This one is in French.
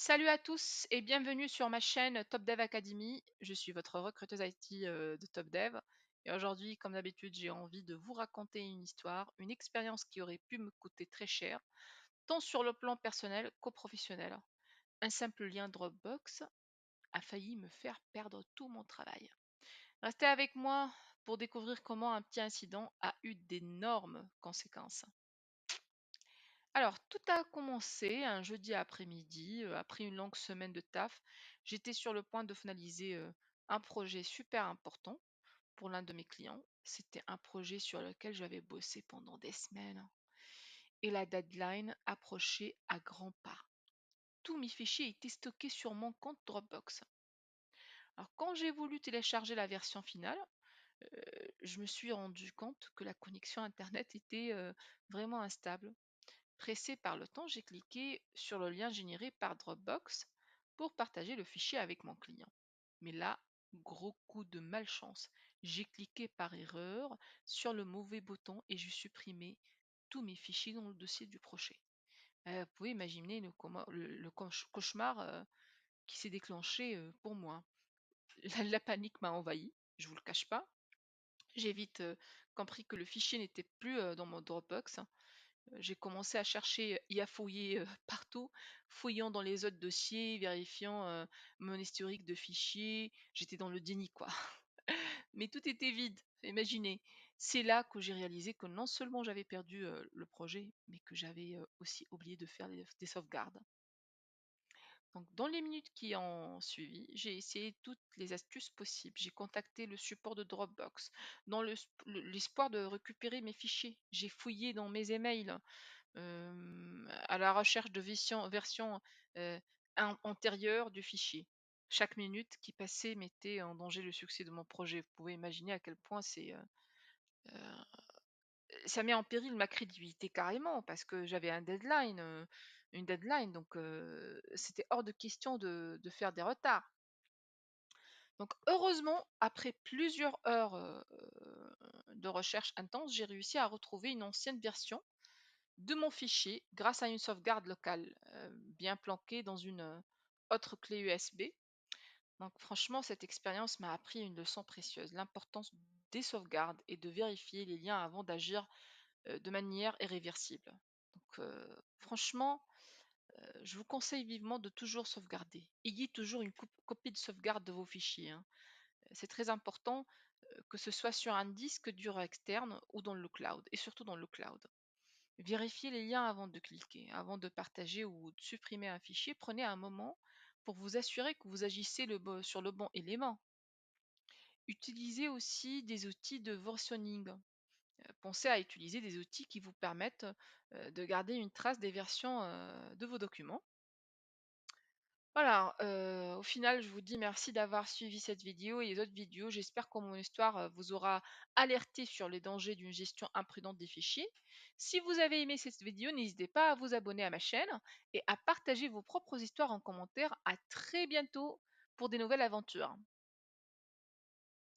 Salut à tous et bienvenue sur ma chaîne Top Dev Academy. Je suis votre recruteuse IT de Top Dev et aujourd'hui, comme d'habitude, j'ai envie de vous raconter une histoire, une expérience qui aurait pu me coûter très cher, tant sur le plan personnel qu'au professionnel. Un simple lien Dropbox a failli me faire perdre tout mon travail. Restez avec moi pour découvrir comment un petit incident a eu d'énormes conséquences. Alors, tout a commencé un jeudi après-midi, après une longue semaine de taf. J'étais sur le point de finaliser un projet super important pour l'un de mes clients. C'était un projet sur lequel j'avais bossé pendant des semaines et la deadline approchait à grands pas. Tous mes fichiers étaient stockés sur mon compte Dropbox. Alors, quand j'ai voulu télécharger la version finale, euh, je me suis rendu compte que la connexion Internet était vraiment instable. Pressé par le temps, j'ai cliqué sur le lien généré par Dropbox pour partager le fichier avec mon client. Mais là, gros coup de malchance. J'ai cliqué par erreur sur le mauvais bouton et j'ai supprimé tous mes fichiers dans le dossier du projet. Vous pouvez imaginer le cauchemar qui s'est déclenché pour moi. La panique m'a envahi, je vous le cache pas. J'ai vite compris que le fichier n'était plus dans mon Dropbox. J'ai commencé à chercher et à fouiller partout, fouillant dans les autres dossiers, vérifiant mon historique de fichiers. J'étais dans le déni, quoi. Mais tout était vide, imaginez. C'est là que j'ai réalisé que non seulement j'avais perdu le projet, mais que j'avais aussi oublié de faire des sauvegardes. Donc, dans les minutes qui ont suivi, j'ai essayé toutes les astuces possibles. J'ai contacté le support de Dropbox dans l'espoir de récupérer mes fichiers. J'ai fouillé dans mes emails à la recherche de version euh, antérieure du fichier. Chaque minute qui passait mettait en danger le succès de mon projet. Vous pouvez imaginer à quel point euh, ça met en péril ma crédibilité carrément parce que j'avais une deadline, donc c'était hors de question de faire des retards. Donc heureusement, après plusieurs heures de recherche intense, j'ai réussi à retrouver une ancienne version de mon fichier grâce à une sauvegarde locale bien planquée dans une autre clé USB. Donc franchement, cette expérience m'a appris une leçon précieuse, l'importance des sauvegardes et de vérifier les liens avant d'agir de manière irréversible. Donc franchement, je vous conseille vivement de toujours sauvegarder. Ayez toujours une copie de sauvegarde de vos fichiers, hein. C'est très important que ce soit sur un disque dur externe ou dans le cloud, et surtout dans le cloud. Vérifiez les liens avant de cliquer. Avant de partager ou de supprimer un fichier, prenez un moment pour vous assurer que vous agissez sur le bon élément. Utilisez aussi des outils de versionning. Pensez à utiliser des outils qui vous permettent de garder une trace des versions de vos documents. Voilà, au final, je vous dis merci d'avoir suivi cette vidéo et les autres vidéos. J'espère que mon histoire vous aura alerté sur les dangers d'une gestion imprudente des fichiers. Si vous avez aimé cette vidéo, n'hésitez pas à vous abonner à ma chaîne et à partager vos propres histoires en commentaire. À très bientôt pour des nouvelles aventures.